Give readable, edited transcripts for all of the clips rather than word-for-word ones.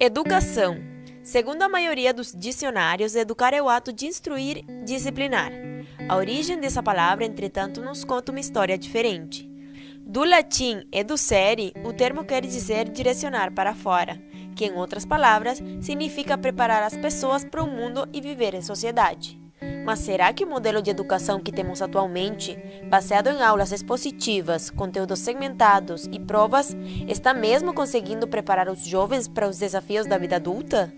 Educação. Segundo a maioria dos dicionários, educar é o ato de instruir, disciplinar. A origem dessa palavra, entretanto, nos conta uma história diferente. Do latim educere, o termo quer dizer direcionar para fora, que, em outras palavras, significa preparar as pessoas para o mundo e viver em sociedade. Mas será que o modelo de educação que temos atualmente, baseado em aulas expositivas, conteúdos segmentados e provas, está mesmo conseguindo preparar os jovens para os desafios da vida adulta?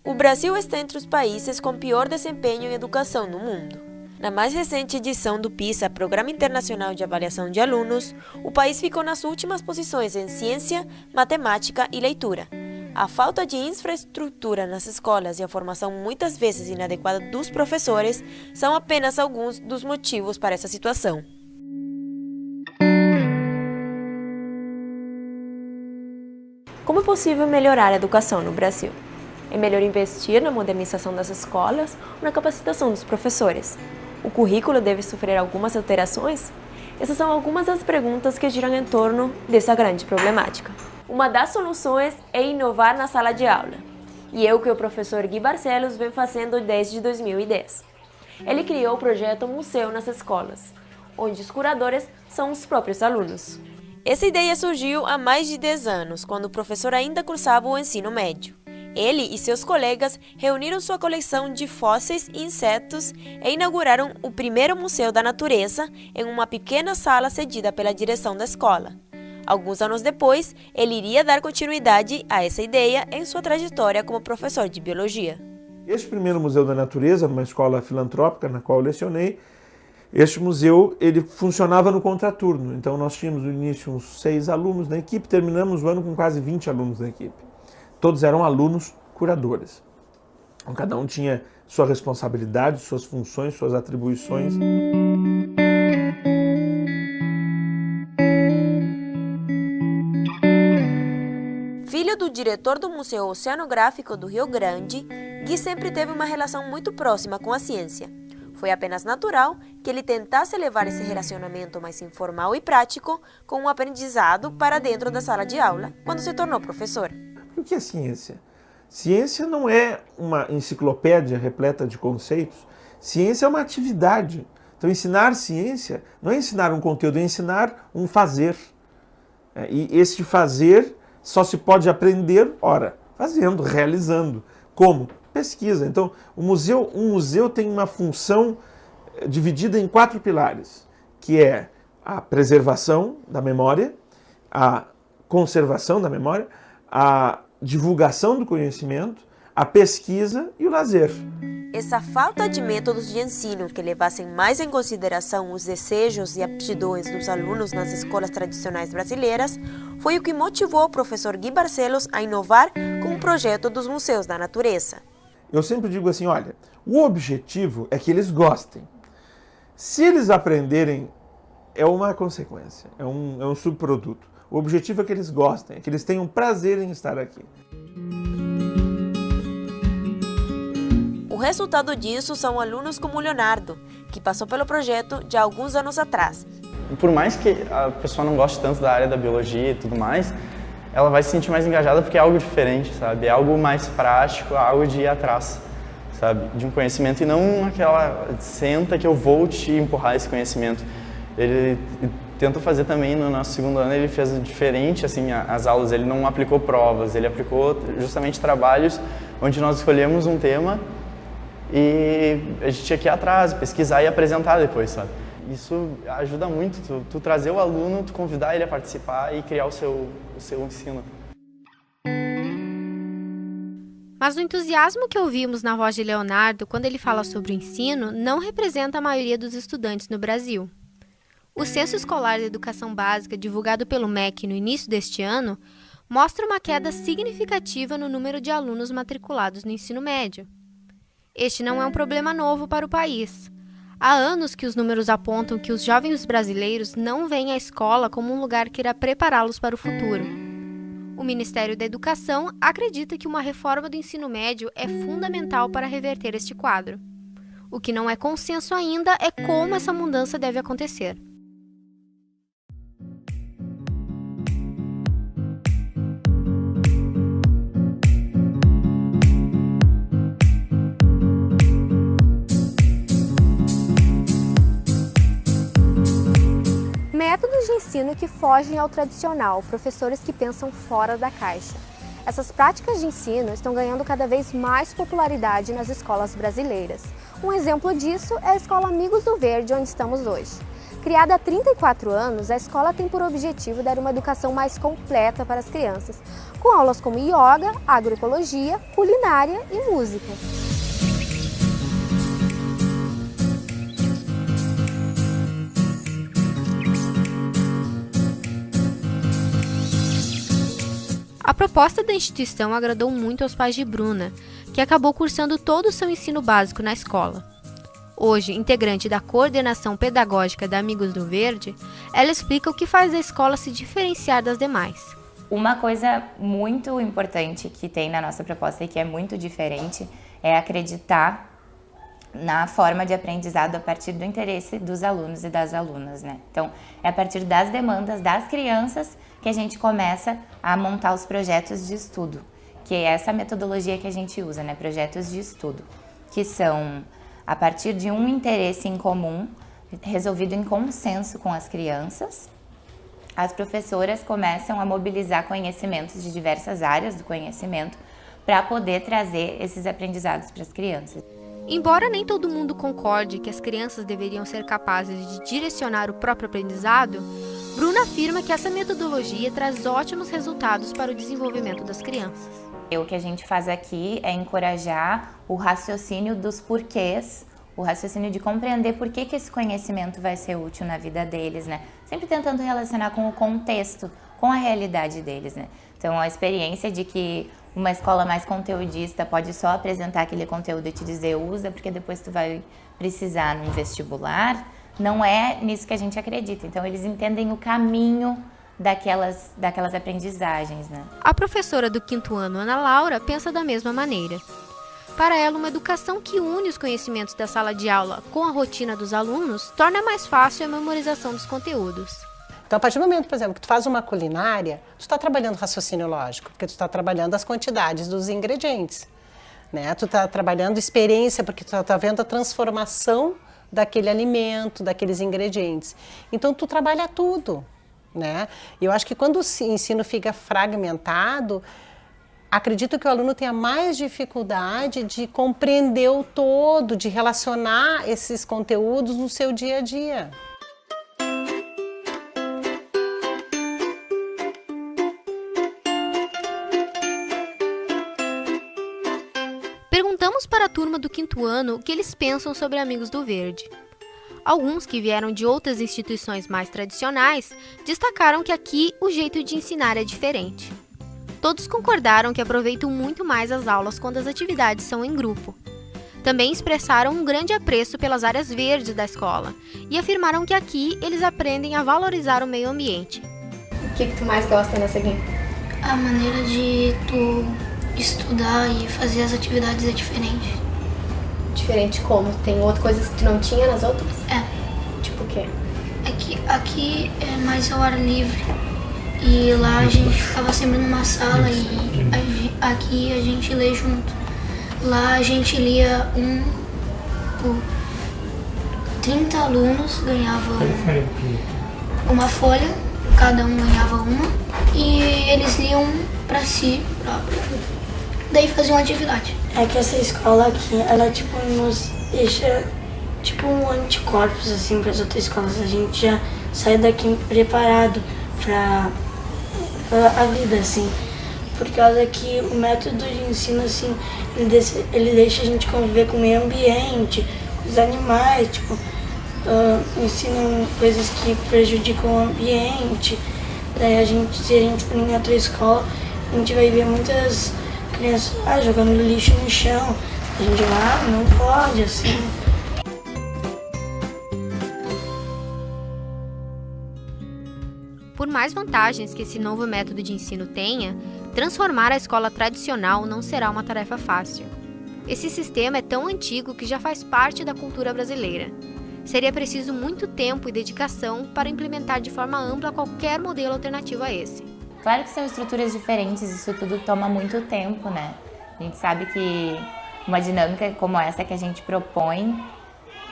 O Brasil está entre os países com pior desempenho em educação no mundo. Na mais recente edição do PISA, Programa Internacional de Avaliação de Alunos, o país ficou nas últimas posições em ciência, matemática e leitura. A falta de infraestrutura nas escolas e a formação muitas vezes inadequada dos professores são apenas alguns dos motivos para essa situação. Como é possível melhorar a educação no Brasil? É melhor investir na modernização das escolas ou na capacitação dos professores? O currículo deve sofrer algumas alterações? Essas são algumas das perguntas que giram em torno dessa grande problemática. Uma das soluções é inovar na sala de aula. E é o que o professor Gui Barcelos vem fazendo desde 2010. Ele criou o projeto Museu nas Escolas, onde os curadores são os próprios alunos. Essa ideia surgiu há mais de 10 anos, quando o professor ainda cursava o ensino médio. Ele e seus colegas reuniram sua coleção de fósseis e insetos e inauguraram o primeiro Museu da Natureza em uma pequena sala cedida pela direção da escola. Alguns anos depois, ele iria dar continuidade a essa ideia em sua trajetória como professor de biologia. Este primeiro Museu da Natureza, uma escola filantrópica na qual eu lecionei, este museu ele funcionava no contraturno. Então nós tínhamos no início uns 6 alunos na equipe, terminamos o ano com quase 20 alunos na equipe. Todos eram alunos curadores. Então, cada um tinha sua responsabilidade, suas funções, suas atribuições. Filho do diretor do Museu Oceanográfico do Rio Grande, Gui sempre teve uma relação muito próxima com a ciência. Foi apenas natural que ele tentasse levar esse relacionamento mais informal e prático com um aprendizado para dentro da sala de aula, quando se tornou professor. O que é ciência? Ciência não é uma enciclopédia repleta de conceitos. Ciência é uma atividade. Então, ensinar ciência não é ensinar um conteúdo, é ensinar um fazer. E esse fazer só se pode aprender, ora, fazendo, realizando. Como? Pesquisa. Então, um museu tem uma função dividida em 4 pilares, que é a preservação da memória, a conservação da memória, a divulgação do conhecimento, a pesquisa e o lazer. Essa falta de métodos de ensino que levassem mais em consideração os desejos e aptidões dos alunos nas escolas tradicionais brasileiras foi o que motivou o professor Gui Barcelos a inovar com o projeto dos Museus da Natureza. Eu sempre digo assim, olha, o objetivo é que eles gostem. Se eles aprenderem, é uma consequência, é um subproduto. O objetivo é que eles gostem, é que eles tenham prazer em estar aqui. O resultado disso são alunos como o Leonardo, que passou pelo projeto de alguns anos atrás. Por mais que a pessoa não goste tanto da área da biologia e tudo mais, ela vai se sentir mais engajada porque é algo diferente, sabe? É algo mais prático, algo de ir atrás, sabe? De um conhecimento e não aquela senta que eu vou te empurrar esse conhecimento. Ele tentou fazer também no nosso segundo ano, ele fez diferente assim, as aulas, ele não aplicou provas, ele aplicou justamente trabalhos onde nós escolhemos um tema e a gente tinha que ir atrás, pesquisar e apresentar depois, sabe? Isso ajuda muito, tu trazer o aluno, tu convidar ele a participar e criar o seu ensino. Mas o entusiasmo que ouvimos na voz de Leonardo quando ele fala sobre o ensino não representa a maioria dos estudantes no Brasil. O Censo Escolar de Educação Básica, divulgado pelo MEC no início deste ano, mostra uma queda significativa no número de alunos matriculados no ensino médio. Este não é um problema novo para o país. Há anos que os números apontam que os jovens brasileiros não veem a escola como um lugar que irá prepará-los para o futuro. O Ministério da Educação acredita que uma reforma do ensino médio é fundamental para reverter este quadro. O que não é consenso ainda é como essa mudança deve acontecer. Métodos de ensino que fogem ao tradicional, professores que pensam fora da caixa. Essas práticas de ensino estão ganhando cada vez mais popularidade nas escolas brasileiras. Um exemplo disso é a Escola Amigos do Verde, onde estamos hoje. Criada há 34 anos, a escola tem por objetivo dar uma educação mais completa para as crianças, com aulas como yoga, agroecologia, culinária e música. A proposta da instituição agradou muito aos pais de Bruna, que acabou cursando todo o seu ensino básico na escola. Hoje, integrante da coordenação pedagógica da Amigos do Verde, ela explica o que faz a escola se diferenciar das demais. Uma coisa muito importante que tem na nossa proposta e que é muito diferente é acreditar na forma de aprendizado a partir do interesse dos alunos e das alunas, né? Então, é a partir das demandas das crianças que a gente começa a montar os projetos de estudo, que é essa metodologia que a gente usa, né? Projetos de estudo, que são a partir de um interesse em comum, resolvido em consenso com as crianças. As professoras começam a mobilizar conhecimentos de diversas áreas do conhecimento para poder trazer esses aprendizados para as crianças. Embora nem todo mundo concorde que as crianças deveriam ser capazes de direcionar o próprio aprendizado, Bruna afirma que essa metodologia traz ótimos resultados para o desenvolvimento das crianças. O que a gente faz aqui é encorajar o raciocínio dos porquês, o raciocínio de compreender por que esse conhecimento vai ser útil na vida deles, né? Sempre tentando relacionar com o contexto, com a realidade deles, né? Então, a experiência de que uma escola mais conteudista pode só apresentar aquele conteúdo e te dizer usa, porque depois tu vai precisar num vestibular, não é nisso que a gente acredita. Então, eles entendem o caminho daquelas aprendizagens, né? A professora do 5º ano, Ana Laura, pensa da mesma maneira. Para ela, uma educação que une os conhecimentos da sala de aula com a rotina dos alunos torna mais fácil a memorização dos conteúdos. Então, a partir do momento, por exemplo, que tu faz uma culinária, tu está trabalhando raciocínio lógico, porque tu está trabalhando as quantidades dos ingredientes, né? Tu está trabalhando experiência, porque tu está vendo a transformação daquele alimento, daqueles ingredientes. Então, tu trabalha tudo, né? E eu acho que quando o ensino fica fragmentado, acredito que o aluno tenha mais dificuldade de compreender o todo, de relacionar esses conteúdos no seu dia a dia. Perguntamos para a turma do 5º ano o que eles pensam sobre Amigos do Verde. Alguns que vieram de outras instituições mais tradicionais destacaram que aqui o jeito de ensinar é diferente. Todos concordaram que aproveitam muito mais as aulas quando as atividades são em grupo. Também expressaram um grande apreço pelas áreas verdes da escola e afirmaram que aqui eles aprendem a valorizar o meio ambiente. O que tu mais gosta nessa aqui? A maneira de tu estudar e fazer as atividades é diferente. Diferente como? Tem outras coisas que tu não tinha nas outras? É. Tipo o quê? É que aqui é mais ao ar livre. E lá a gente ficava sempre numa sala e aqui a gente lê junto. Lá a gente lia por 30 alunos ganhavam uma folha, cada um ganhava uma, e eles liam pra si próprio. Daí faziam atividade. É que essa escola aqui, ela tipo nos deixa tipo um anticorpos assim para as outras escolas. A gente já sai daqui preparado para a vida, assim, por causa que o método de ensino, assim, ele deixa a gente conviver com o meio ambiente, com os animais, tipo, ensinam coisas que prejudicam o ambiente. Daí se a gente for em outra escola, a gente vai ver muitas crianças jogando lixo no chão. A gente vai, não pode, assim. Por mais vantagens que esse novo método de ensino tenha, transformar a escola tradicional não será uma tarefa fácil. Esse sistema é tão antigo que já faz parte da cultura brasileira. Seria preciso muito tempo e dedicação para implementar de forma ampla qualquer modelo alternativo a esse. Claro que são estruturas diferentes, isso tudo toma muito tempo, né? A gente sabe que uma dinâmica como essa que a gente propõe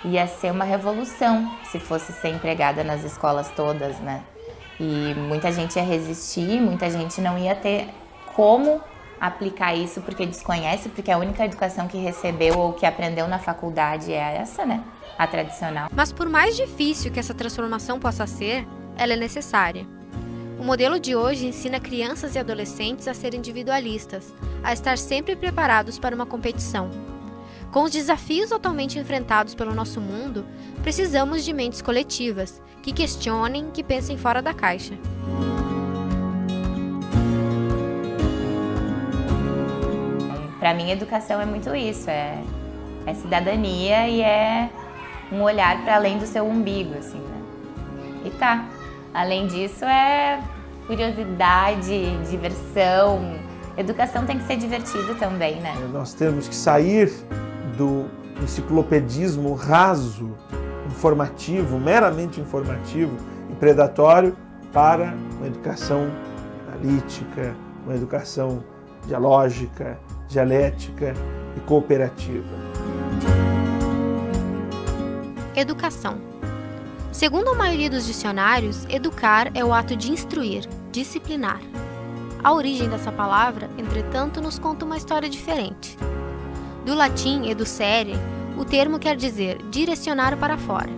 ia ser uma revolução se fosse ser empregada nas escolas todas, né? E muita gente ia resistir, muita gente não ia ter como aplicar isso porque desconhece, porque a única educação que recebeu ou que aprendeu na faculdade é essa, né? A tradicional. Mas por mais difícil que essa transformação possa ser, ela é necessária. O modelo de hoje ensina crianças e adolescentes a serem individualistas, a estar sempre preparados para uma competição. Com os desafios atualmente enfrentados pelo nosso mundo, precisamos de mentes coletivas, que questionem, que pensem fora da caixa. Para mim, educação é muito isso, é cidadania e é um olhar para além do seu umbigo, assim, né? E tá, além disso é curiosidade, diversão. Educação tem que ser divertido também, né? Nós temos que sair do enciclopedismo raso, informativo, meramente informativo e predatório para uma educação analítica, uma educação dialógica, dialética e cooperativa. Educação. Segundo a maioria dos dicionários, educar é o ato de instruir, disciplinar. A origem dessa palavra, entretanto, nos conta uma história diferente. Do latim educere, o termo quer dizer direcionar para fora,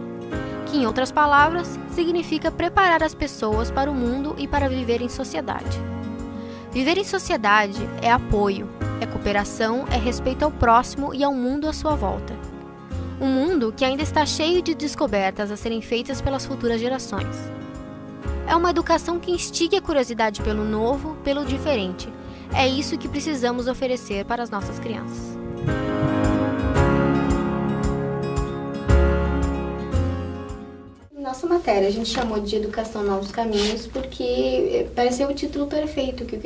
que em outras palavras significa preparar as pessoas para o mundo e para viver em sociedade. Viver em sociedade é apoio, é cooperação, é respeito ao próximo e ao mundo à sua volta. Um mundo que ainda está cheio de descobertas a serem feitas pelas futuras gerações. É uma educação que instigue a curiosidade pelo novo, pelo diferente. É isso que precisamos oferecer para as nossas crianças. Nossa matéria a gente chamou de Educação Novos Caminhos porque pareceu o título perfeito, que o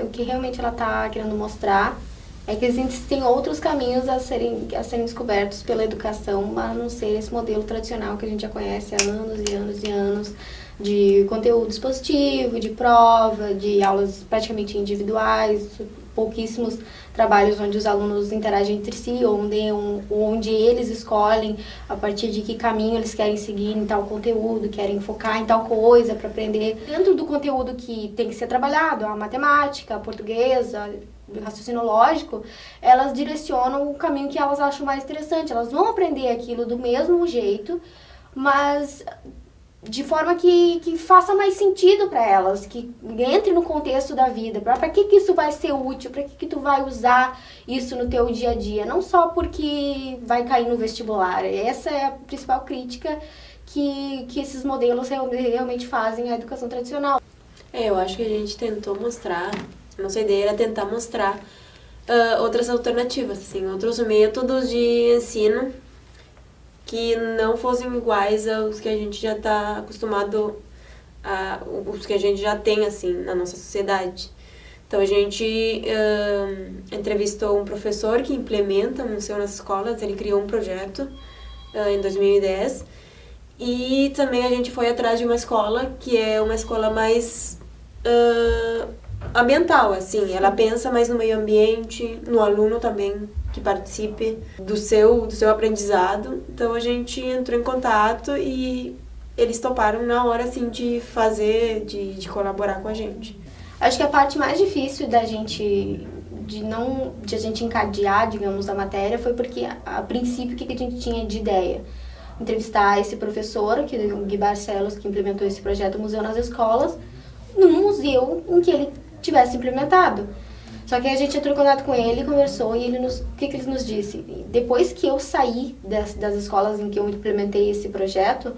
que realmente ela está querendo mostrar é que existem outros caminhos a serem descobertos pela educação, a não ser esse modelo tradicional que a gente já conhece há anos e anos e anos, de conteúdo expositivo, de prova, de aulas praticamente individuais, pouquíssimos trabalhos onde os alunos interagem entre si, onde eles escolhem a partir de que caminho eles querem seguir em tal conteúdo, querem focar em tal coisa para aprender. Dentro do conteúdo que tem que ser trabalhado, a matemática, a portuguesa, o raciocínio lógico, elas direcionam o caminho que elas acham mais interessante. Elas vão aprender aquilo do mesmo jeito, mas de forma que faça mais sentido para elas, que entre no contexto da vida. Para que isso vai ser útil? Para que tu vai usar isso no teu dia a dia? Não só porque vai cair no vestibular. Essa é a principal crítica que esses modelos realmente fazem à educação tradicional. Eu acho que a gente tentou mostrar, a nossa ideia era tentar mostrar outras alternativas, assim, outros métodos de ensino que não fossem iguais aos que a gente já está acostumado os que a gente já tem, assim, na nossa sociedade. Então, a gente entrevistou um professor que implementa o museu nas escolas, ele criou um projeto em 2010, e também a gente foi atrás de uma escola que é uma escola mais ambiental, assim, ela pensa mais no meio ambiente, no aluno também que participe do seu aprendizado. Então a gente entrou em contato e eles toparam na hora, assim, de fazer, de colaborar com a gente. Acho que a parte mais difícil de a gente encadear, digamos, a matéria foi porque a princípio o que a gente tinha de ideia? Entrevistar esse professor, que é o Gui Barcelos, que implementou esse projeto Museu nas Escolas, num museu em que ele tivesse implementado. Só que a gente entrou em contato com ele, conversou, e o que ele nos disse? Depois que eu saí das escolas em que eu implementei esse projeto,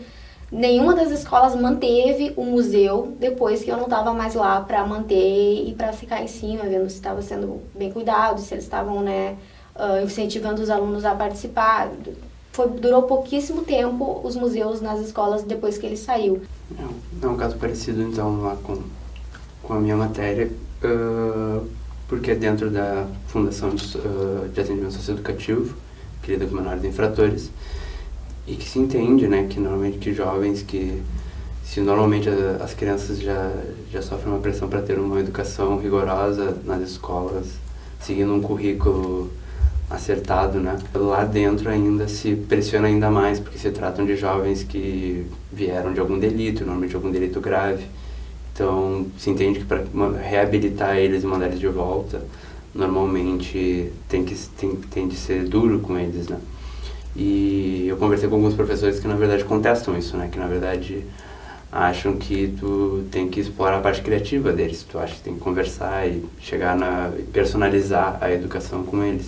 nenhuma das escolas manteve o museu depois que eu não estava mais lá para manter e para ficar em cima, vendo se estava sendo bem cuidado, se eles estavam, incentivando os alunos a participar. Durou pouquíssimo tempo os museus nas escolas depois que ele saiu. É um caso parecido, então, lá com a minha matéria. porque é dentro da Fundação de Atendimento Socioeducativo, que lida com menores infratores, e que se entende, né, que normalmente que jovens que, se normalmente as crianças já sofrem uma pressão para ter uma educação rigorosa nas escolas, seguindo um currículo acertado, né, lá dentro ainda se pressiona ainda mais, porque se tratam de jovens que vieram de algum delito, normalmente algum delito grave. Então, se entende que para reabilitar eles e mandar eles de volta, normalmente tem de ser duro com eles, né? E eu conversei com alguns professores que, na verdade, contestam isso, né? Que, na verdade, acham que tu tem que explorar a parte criativa deles. Tu acha que tem que conversar e chegar e personalizar a educação com eles.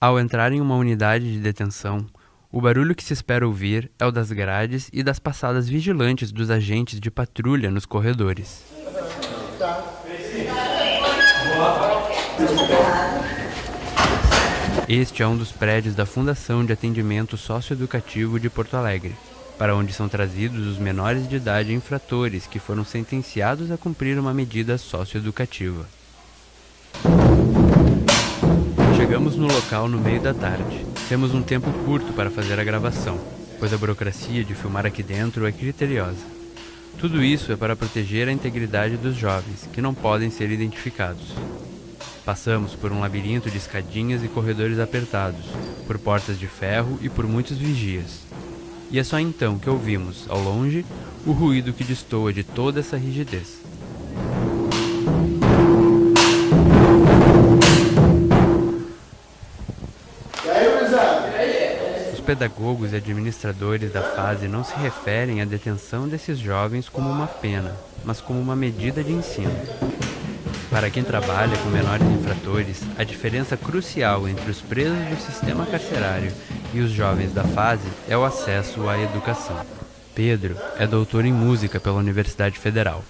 Ao entrar em uma unidade de detenção, o barulho que se espera ouvir é o das grades e das passadas vigilantes dos agentes de patrulha nos corredores. Este é um dos prédios da Fundação de Atendimento Socioeducativo de Porto Alegre, para onde são trazidos os menores de idade infratores que foram sentenciados a cumprir uma medida socioeducativa. Chegamos no local no meio da tarde. Temos um tempo curto para fazer a gravação, pois a burocracia de filmar aqui dentro é criteriosa. Tudo isso é para proteger a integridade dos jovens, que não podem ser identificados. Passamos por um labirinto de escadinhas e corredores apertados, por portas de ferro e por muitos vigias. E é só então que ouvimos, ao longe, o ruído que destoa de toda essa rigidez. Os pedagogos e administradores da fase não se referem à detenção desses jovens como uma pena, mas como uma medida de ensino. Para quem trabalha com menores infratores, a diferença crucial entre os presos do sistema carcerário e os jovens da fase é o acesso à educação. Pedro é doutor em música pela Universidade Federal.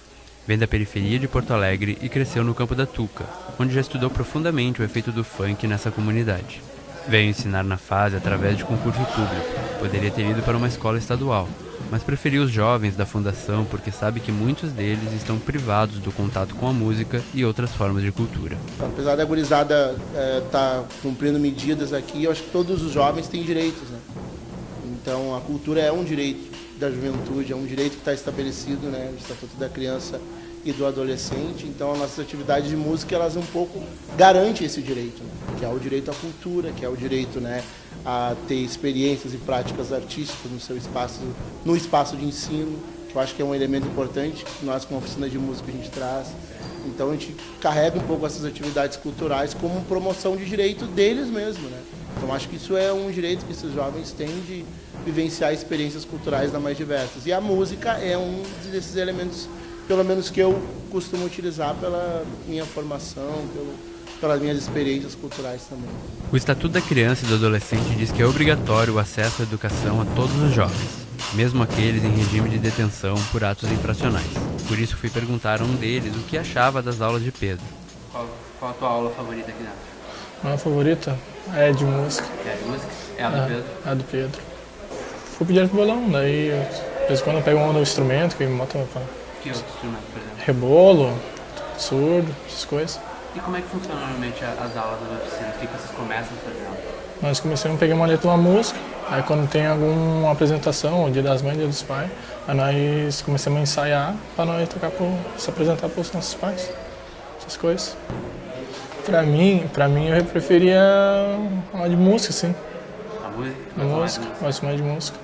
Vem da periferia de Porto Alegre e cresceu no Campo da Tuca, onde já estudou profundamente o efeito do funk nessa comunidade. Veio ensinar na fase através de concurso público. Poderia ter ido para uma escola estadual, mas preferiu os jovens da fundação porque sabe que muitos deles estão privados do contato com a música e outras formas de cultura. Apesar da gurizada estar cumprindo medidas aqui, eu acho que todos os jovens têm direitos, né? Então a cultura é um direito da juventude, é um direito que está estabelecido, né, no Estatuto da Criança e do Adolescente. Então as nossas atividades de música, elas um pouco garantem esse direito, né? Que é o direito à cultura, que é o direito, né, a ter experiências e práticas artísticas no espaço de ensino, que eu acho que é um elemento importante que nós, com a oficina de música, a gente traz. Então a gente carrega um pouco essas atividades culturais como promoção de direito deles mesmo, né? Então acho que isso é um direito que esses jovens têm de vivenciar experiências culturais das mais diversas. E a música é um desses elementos, pelo menos que eu costumo utilizar pela minha formação, pelas minhas experiências culturais também. O Estatuto da Criança e do Adolescente diz que é obrigatório o acesso à educação a todos os jovens, mesmo aqueles em regime de detenção por atos infracionais. Por isso fui perguntar a um deles o que achava das aulas de Pedro. Qual a tua aula favorita aqui dentro? A minha favorita é de música. É de música? É a do Pedro? É a do Pedro. Fui pedir pro violão, daí de vez em quando eu pego um novo instrumento que me bota pra... Que outro instrumento, por exemplo? Rebolo, surdo, essas coisas. E como é que funciona normalmente as aulas das oficinas? O que vocês começam a fazer? Nós começamos a pegar uma letra de uma música, aí quando tem alguma apresentação, o Dia das Mães, Dia dos Pais, aí nós começamos a ensaiar para nós tocar se apresentar para os nossos pais, essas coisas. Pra mim eu preferia aula de música, sim. A música? A música, gosto mais de música.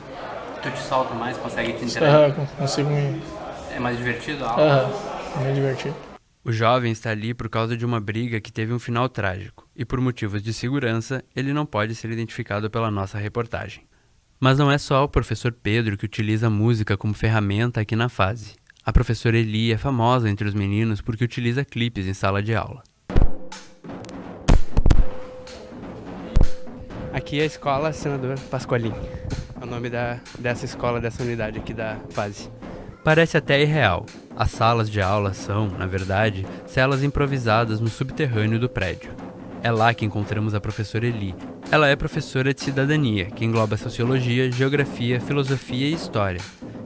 Tu te solta mais, consegue te interagir? Consigo me... É mais divertido a aula? É mais divertido. O jovem está ali por causa de uma briga que teve um final trágico, e por motivos de segurança, ele não pode ser identificado pela nossa reportagem. Mas não é só o professor Pedro que utiliza a música como ferramenta aqui na fase. A professora Eli é famosa entre os meninos porque utiliza clipes em sala de aula. Aqui é a escola Senador Pascoalim. É o nome dessa escola, dessa unidade aqui da fase. Parece até irreal. As salas de aula são, na verdade, celas improvisadas no subterrâneo do prédio. É lá que encontramos a professora Eli. Ela é professora de cidadania, que engloba sociologia, geografia, filosofia e história.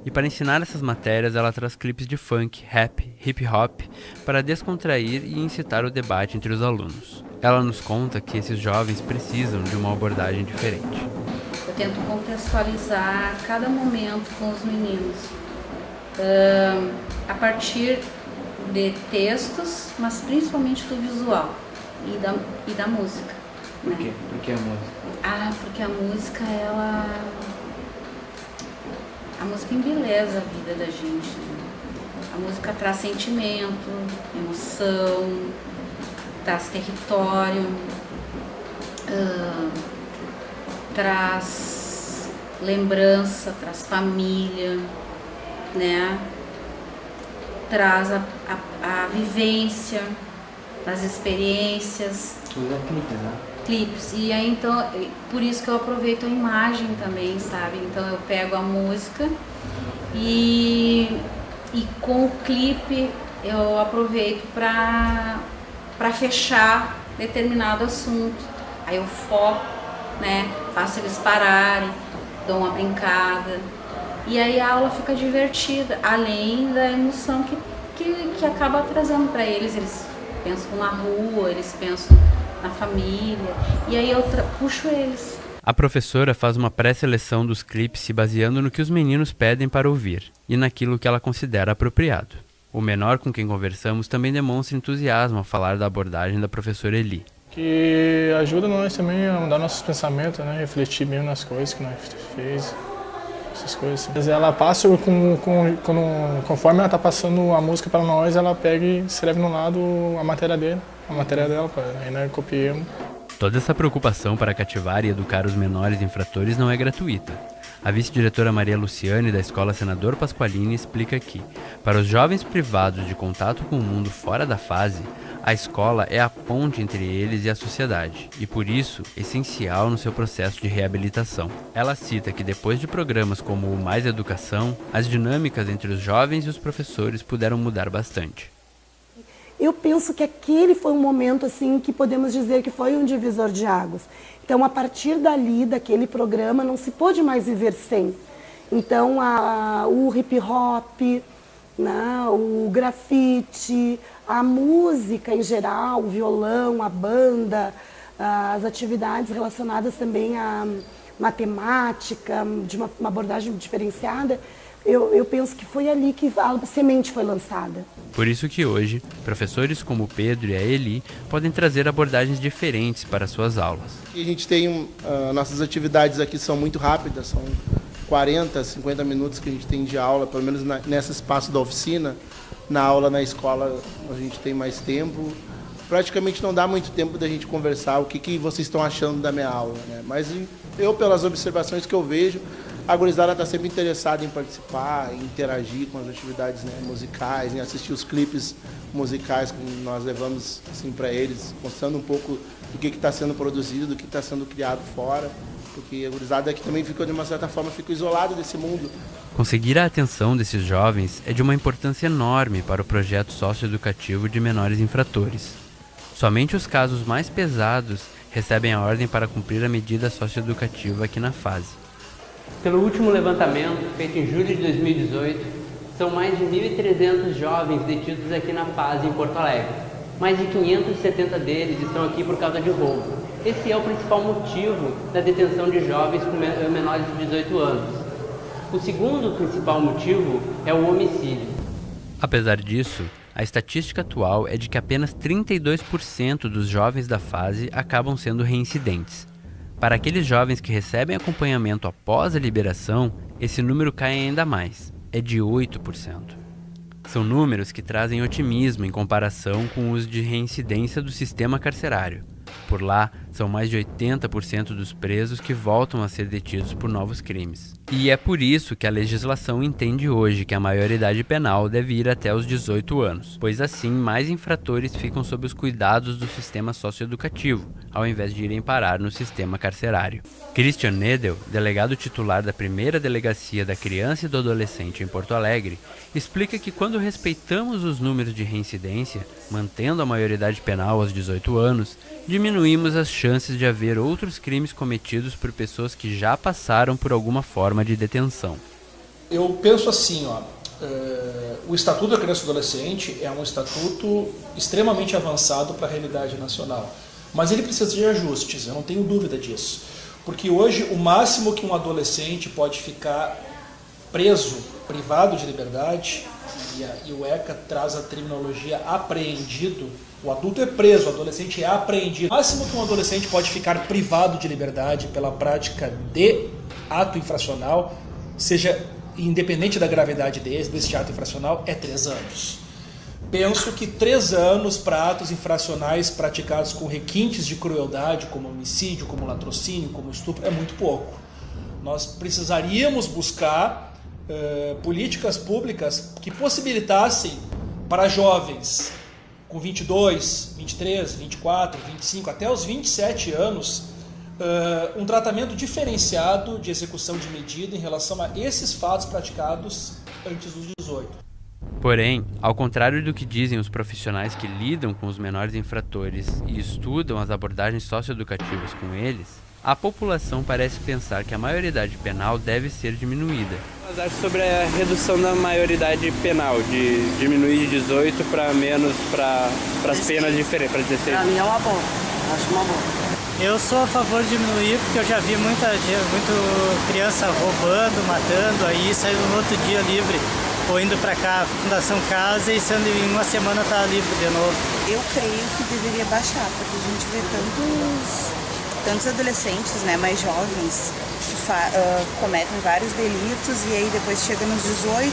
E para ensinar essas matérias, ela traz clipes de funk, rap, hip hop, para descontrair e incitar o debate entre os alunos. Ela nos conta que esses jovens precisam de uma abordagem diferente. Eu tento contextualizar cada momento com os meninos, a partir de textos, mas principalmente do visual e da música. Por quê? Por que a música? Porque a música, a música embeleza a vida da gente. A música traz sentimento, emoção, traz território, traz lembrança, traz família, né? Traz a vivência das experiências. Usa clipes, né? Clipes. E aí, então, por isso que eu aproveito a imagem também, sabe? Então eu pego a música e com o clipe eu aproveito para fechar determinado assunto. Aí eu foco, né? Faço eles pararem, dou uma brincada. E aí a aula fica divertida, além da emoção que acaba trazendo para eles. Eles pensam na rua, eles pensam na família, e aí eu puxo eles. A professora faz uma pré-seleção dos clipes se baseando no que os meninos pedem para ouvir e naquilo que ela considera apropriado. O menor com quem conversamos também demonstra entusiasmo ao falar da abordagem da professora Eli. Que ajuda nós também a mudar nossos pensamentos, né? Refletir mesmo nas coisas que nós fez, essas coisas. Assim. Ela passa, conforme ela está passando a música para nós, ela pega e escreve no lado a matéria dela, aí nós copiamos. Toda essa preocupação para cativar e educar os menores infratores não é gratuita. A vice-diretora Maria Luciane, da Escola Senador Pasqualini, explica que, para os jovens privados de contato com o mundo fora da fase, a escola é a ponte entre eles e a sociedade, e por isso, essencial no seu processo de reabilitação. Ela cita que depois de programas como o Mais Educação, as dinâmicas entre os jovens e os professores puderam mudar bastante. Eu penso que aquele foi um momento assim que podemos dizer que foi um divisor de águas. Então, a partir dali, daquele programa, não se pôde mais viver sem. Então, o hip hop, né, o grafite, a música em geral, o violão, a banda, as atividades relacionadas também à matemática, de uma abordagem diferenciada, eu penso que foi ali que a semente foi lançada. Por isso que hoje, professores como o Pedro e a Eli podem trazer abordagens diferentes para suas aulas. A gente tem, nossas atividades aqui são muito rápidas, são 40, 50 minutos que a gente tem de aula, pelo menos nesse espaço da oficina. Na aula, na escola, a gente tem mais tempo. Praticamente não dá muito tempo da gente conversar o que vocês estão achando da minha aula, né? Mas eu, pelas observações que eu vejo, a gurizada está sempre interessada em participar, em interagir com as atividades, né, musicais, em assistir os clipes musicais que nós levamos assim, para eles, mostrando um pouco do que está sendo produzido, do que está sendo criado fora, porque a gurizada aqui também fica, de uma certa forma, fica isolado desse mundo. Conseguir a atenção desses jovens é de uma importância enorme para o projeto socioeducativo de menores infratores. Somente os casos mais pesados recebem a ordem para cumprir a medida socioeducativa aqui na fase. Pelo último levantamento, feito em julho de 2018, são mais de 1.300 jovens detidos aqui na fase em Porto Alegre. Mais de 570 deles estão aqui por causa de roubo. Esse é o principal motivo da detenção de jovens com menores de 18 anos. O segundo principal motivo é o homicídio. Apesar disso, a estatística atual é de que apenas 32% dos jovens da fase acabam sendo reincidentes. Para aqueles jovens que recebem acompanhamento após a liberação, esse número cai ainda mais, é de 8%. São números que trazem otimismo em comparação com os de reincidência do sistema carcerário. Por lá, São mais de 80% dos presos que voltam a ser detidos por novos crimes. E é por isso que a legislação entende hoje que a maioridade penal deve ir até os 18 anos, pois assim mais infratores ficam sob os cuidados do sistema socioeducativo, ao invés de irem parar no sistema carcerário. Christian Nedel, delegado titular da primeira delegacia da criança e do adolescente em Porto Alegre, explica que quando respeitamos os números de reincidência, mantendo a maioridade penal aos 18 anos, diminuímos as chances de haver outros crimes cometidos por pessoas que já passaram por alguma forma de detenção. Eu penso assim, o Estatuto da Criança e do Adolescente é um estatuto extremamente avançado para a realidade nacional, mas ele precisa de ajustes, eu não tenho dúvida disso, porque hoje o máximo que um adolescente pode ficar preso, privado de liberdade, e o ECA traz a terminologia apreendido. O adulto é preso, o adolescente é apreendido. O máximo que um adolescente pode ficar privado de liberdade pela prática de ato infracional, seja independente da gravidade desse ato infracional, é 3 anos. Penso que 3 anos para atos infracionais praticados com requintes de crueldade, como homicídio, como latrocínio, como estupro, é muito pouco. Nós precisaríamos buscar políticas públicas que possibilitassem para jovens com 22, 23, 24, 25, até os 27 anos, um tratamento diferenciado de execução de medida em relação a esses fatos praticados antes dos 18. Porém, ao contrário do que dizem os profissionais que lidam com os menores infratores e estudam as abordagens socioeducativas com eles, a população parece pensar que a maioridade penal deve ser diminuída. Mas acho sobre a redução da maioridade penal, de diminuir de 18 para menos, para as penas diferentes, para 16. Para mim é uma boa, acho uma boa. Eu sou a favor de diminuir porque eu já vi muita criança roubando, matando, aí saindo no outro dia livre, ou indo para cá, Fundação Casa, e sendo em uma semana tá livre de novo. Eu creio que deveria baixar, porque a gente vê tantos adolescentes, né, mais jovens, que cometem vários delitos e aí depois chega nos 18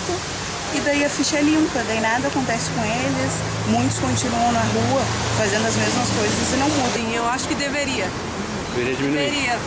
e daí a ficha é limpa, daí nada acontece com eles, muitos continuam na rua fazendo as mesmas coisas e não mudam. Eu acho que deveria. Deveria diminuir? Deveria.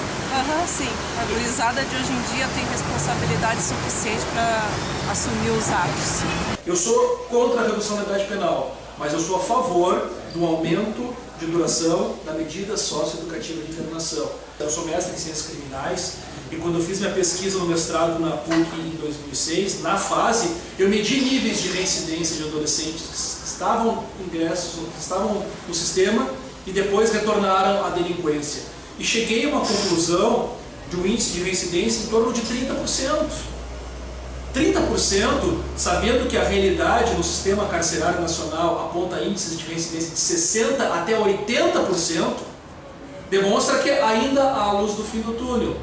Sim. A gurizada de hoje em dia tem responsabilidade suficiente para assumir os atos. Eu sou contra a redução da idade penal, mas eu sou a favor do aumento de duração da medida socioeducativa de internação. Eu sou mestre em ciências criminais e quando eu fiz minha pesquisa no mestrado na PUC em 2006, na fase, eu medi níveis de reincidência de adolescentes que estavam ingressos, que estavam no sistema e depois retornaram à delinquência. E cheguei a uma conclusão de um índice de reincidência em torno de 30%. 30%, sabendo que a realidade no sistema carcerário nacional aponta índices de reincidência de 60% até 80%, demonstra que ainda há luz do fim do túnel.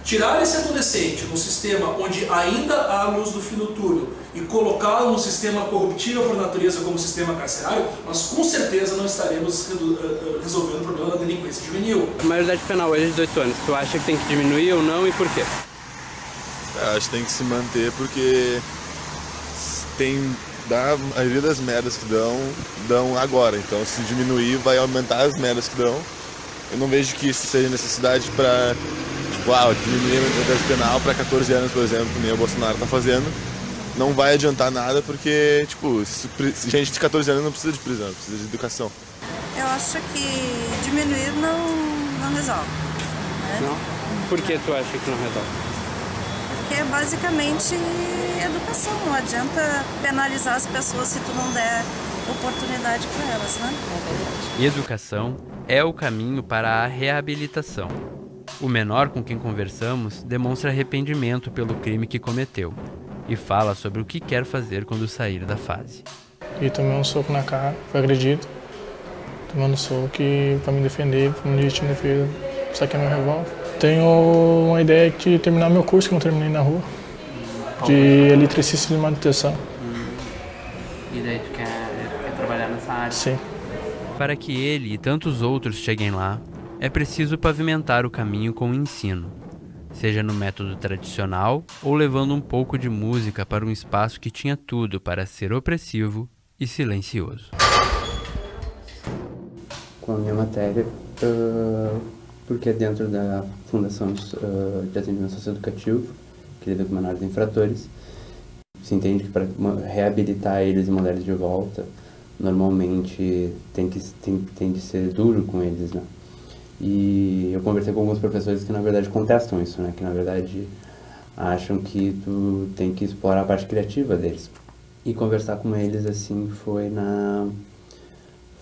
Tirar esse adolescente no sistema onde ainda há luz do fim do túnel e colocá-lo no sistema corruptível por natureza como sistema carcerário, nós com certeza não estaremos resolvendo o problema da delinquência juvenil. A maioridade penal hoje é de 18 anos. Tu acha que tem que diminuir ou não e por quê? Acho que tem que se manter porque a maioria das merdas que dão agora. Então se diminuir vai aumentar as merdas que dão. Eu não vejo que isso seja necessidade para diminuir a maioridade penal para 14 anos, por exemplo, que nem o Bolsonaro está fazendo. Não vai adiantar nada porque, gente de 14 anos não precisa de prisão, precisa de educação. Eu acho que diminuir não resolve. Né? Não? Por que tu acha que não resolve? Porque é basicamente educação, não adianta penalizar as pessoas se tu não der oportunidade para elas, né? Educação é o caminho para a reabilitação. O menor com quem conversamos demonstra arrependimento pelo crime que cometeu e fala sobre o que quer fazer quando sair da fase. E tomei um soco na cara, foi agredido, tomando um soco para me defender, para me legítima defesa, saquei meu revólver. Tenho uma ideia de terminar meu curso, que não terminei na rua, de eletricista de manutenção. E daí tu quer trabalhar nessa área? Sim. Para que ele e tantos outros cheguem lá, é preciso pavimentar o caminho com o ensino, seja no método tradicional ou levando um pouco de música para um espaço que tinha tudo para ser opressivo e silencioso. Com a minha matéria, porque é dentro da Fundação de Atendimento Socioeducativo, que lida com menores infratores. Se entende que para reabilitar eles e mandar eles de volta, normalmente tem de ser duro com eles, né? E eu conversei com alguns professores que na verdade contestam isso, né? Que na verdade acham que tu tem que explorar a parte criativa deles. E conversar com eles assim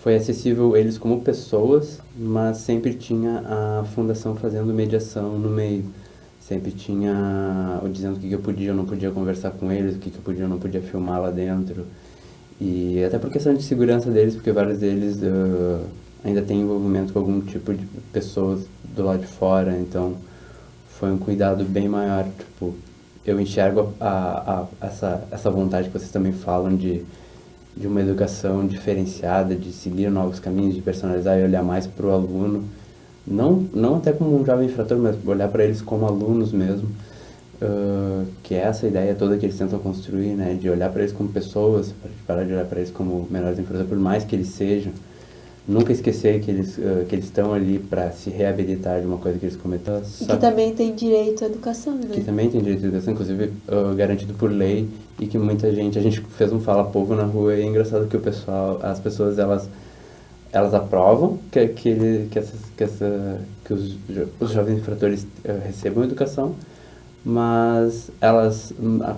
foi acessível eles como pessoas, mas sempre tinha a fundação fazendo mediação no meio. Sempre tinha dizendo o que eu podia ou não podia conversar com eles, o que eu podia ou não podia filmar lá dentro. E até por questão de segurança deles, porque vários deles ainda têm envolvimento com algum tipo de pessoas do lado de fora, então foi um cuidado bem maior. Tipo, eu enxergo essa vontade que vocês também falam de uma educação diferenciada, de seguir novos caminhos, de personalizar e olhar mais para o aluno. Não até como um jovem infrator, mas olhar para eles como alunos mesmo, que é essa ideia toda que eles tentam construir, né, de olhar para eles como pessoas, parar de olhar para eles como menores infratores, por mais que eles sejam, nunca esquecer que eles estão ali para se reabilitar de uma coisa que eles cometeram. E que também tem direito à educação, né? Que também tem direito à educação, inclusive garantido por lei, e que muita gente, a gente fez um fala-povo na rua, e é engraçado que as pessoas, elas aprovam que os jovens infratores recebam educação, mas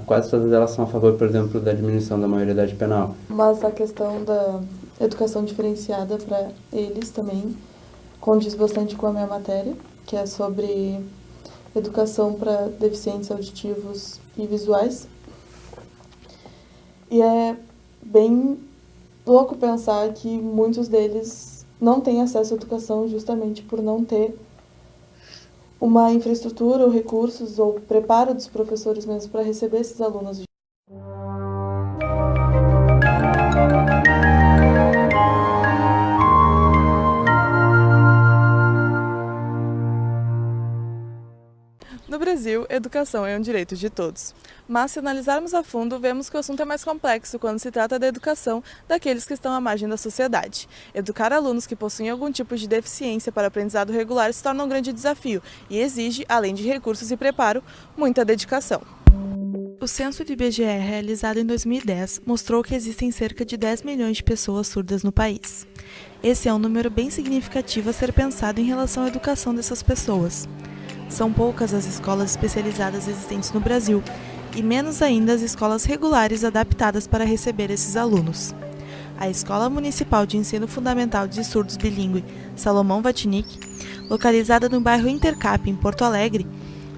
quase todas elas são a favor, por exemplo, da diminuição da maioridade penal. Mas a questão da educação diferenciada para eles também condiz bastante com a minha matéria, que é sobre educação para deficientes auditivos e visuais. E é bem louco pensar que muitos deles não têm acesso à educação justamente por não ter uma infraestrutura ou recursos ou preparo dos professores mesmo para receber esses alunos. No Brasil, educação é um direito de todos. Mas, se analisarmos a fundo, vemos que o assunto é mais complexo quando se trata da educação daqueles que estão à margem da sociedade. Educar alunos que possuem algum tipo de deficiência para aprendizado regular se torna um grande desafio e exige, além de recursos e preparo, muita dedicação. O censo do IBGE, realizado em 2010, mostrou que existem cerca de 10 milhões de pessoas surdas no país. Esse é um número bem significativo a ser pensado em relação à educação dessas pessoas. São poucas as escolas especializadas existentes no Brasil, e menos ainda as escolas regulares adaptadas para receber esses alunos. A Escola Municipal de Ensino Fundamental de Surdos Bilíngue Salomão Vatinic, localizada no bairro Intercap, em Porto Alegre,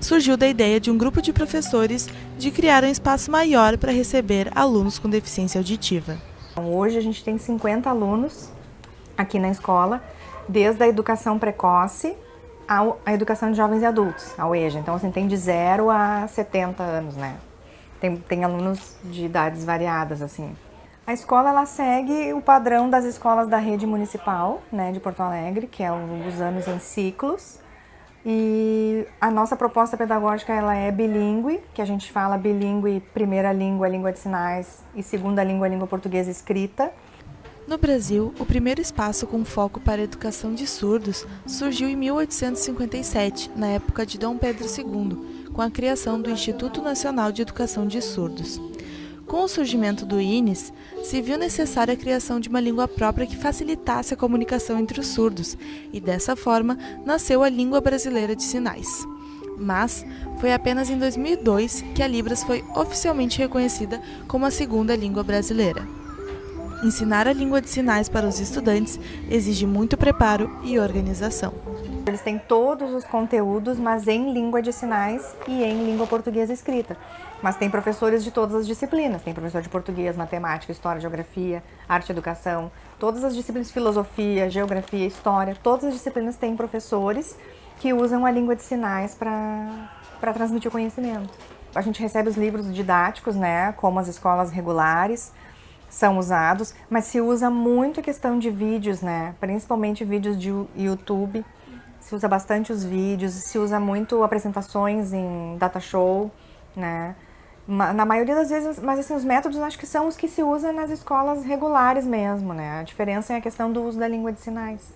surgiu da ideia de um grupo de professores de criar um espaço maior para receber alunos com deficiência auditiva. Hoje a gente tem 50 alunos aqui na escola, desde a educação precoce a educação de jovens e adultos, a EJA. Então, assim, tem de 0 a 70 anos, né? Tem alunos de idades variadas, assim. A escola, ela segue o padrão das escolas da rede municipal, né, de Porto Alegre, que é os anos em ciclos. E a nossa proposta pedagógica, ela é bilíngue, que a gente fala bilíngue, primeira língua, a língua de sinais, e segunda língua, a língua portuguesa escrita. No Brasil, o primeiro espaço com foco para a educação de surdos surgiu em 1857, na época de Dom Pedro II, com a criação do Instituto Nacional de Educação de Surdos. Com o surgimento do INES, se viu necessária a criação de uma língua própria que facilitasse a comunicação entre os surdos, e dessa forma nasceu a Língua Brasileira de Sinais. Mas foi apenas em 2002 que a Libras foi oficialmente reconhecida como a segunda língua brasileira. Ensinar a língua de sinais para os estudantes exige muito preparo e organização. Eles têm todos os conteúdos, mas em língua de sinais e em língua portuguesa escrita. Mas tem professores de todas as disciplinas. Tem professor de português, matemática, história, geografia, arte e educação. Todas as disciplinas, filosofia, geografia, história, todas as disciplinas têm professores que usam a língua de sinais para transmitir o conhecimento. A gente recebe os livros didáticos, né, como as escolas regulares, são usados, mas se usa muito a questão de vídeos, né? Principalmente vídeos de YouTube, se usa bastante os vídeos, se usa muito apresentações em data show, né? Na maioria das vezes, mas assim, os métodos acho que são os que se usam nas escolas regulares mesmo, né? A diferença é a questão do uso da língua de sinais.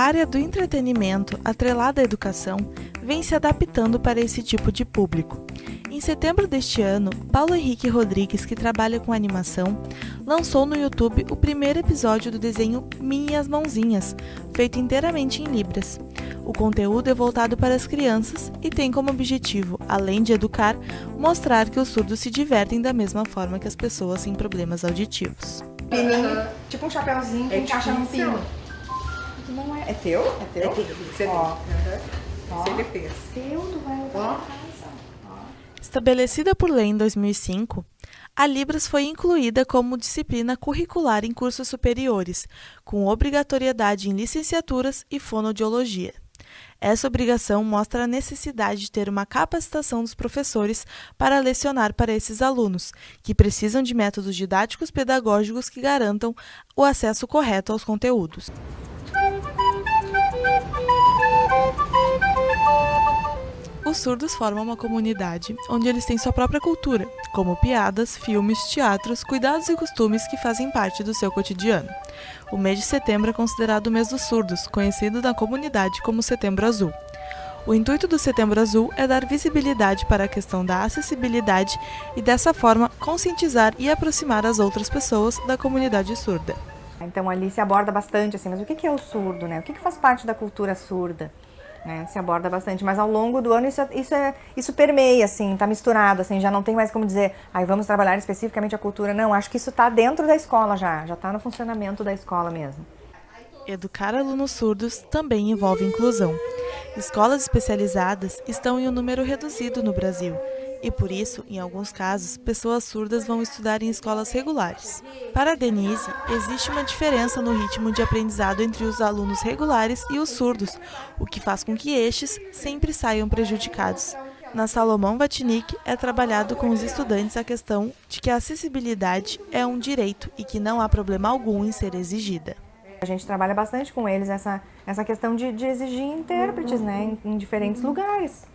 área do entretenimento, atrelada à educação, vem se adaptando para esse tipo de público. Em setembro deste ano, Paulo Henrique Rodrigues, que trabalha com animação, lançou no YouTube o primeiro episódio do desenho Minhas Mãozinhas, feito inteiramente em Libras. O conteúdo é voltado para as crianças e tem como objetivo, além de educar, mostrar que os surdos se divertem da mesma forma que as pessoas sem problemas auditivos. Pininho, tipo um chapéuzinho que encaixa num pino. Não é. É teu? É teu? Ó. Se ele fez. Teu, tu vai usar. Estabelecida por lei em 2005, a Libras foi incluída como disciplina curricular em cursos superiores, com obrigatoriedade em licenciaturas e fonoaudiologia. Essa obrigação mostra a necessidade de ter uma capacitação dos professores para lecionar para esses alunos, que precisam de métodos didáticos pedagógicos que garantam o acesso correto aos conteúdos. Os surdos formam uma comunidade onde eles têm sua própria cultura, como piadas, filmes, teatros, cuidados e costumes que fazem parte do seu cotidiano. O mês de setembro é considerado o mês dos surdos, conhecido na comunidade como Setembro Azul. O intuito do Setembro Azul é dar visibilidade para a questão da acessibilidade e, dessa forma, conscientizar e aproximar as outras pessoas da comunidade surda. Então ali se aborda bastante, assim, mas o que é o surdo, né? O que faz parte da cultura surda? Se aborda bastante, mas ao longo do ano isso permeia, assim, tá misturado, assim, já não tem mais como dizer, vamos trabalhar especificamente a cultura, não, acho que isso tá dentro da escola já tá no funcionamento da escola mesmo. Educar alunos surdos também envolve inclusão. Escolas especializadas estão em um número reduzido no Brasil, e por isso, em alguns casos, pessoas surdas vão estudar em escolas regulares. Para a Denise, existe uma diferença no ritmo de aprendizado entre os alunos regulares e os surdos, o que faz com que estes sempre saiam prejudicados. Na Salomão Vatinic é trabalhado com os estudantes a questão de que a acessibilidade é um direito e que não há problema algum em ser exigida. A gente trabalha bastante com eles essa questão de exigir intérpretes, né, em diferentes lugares.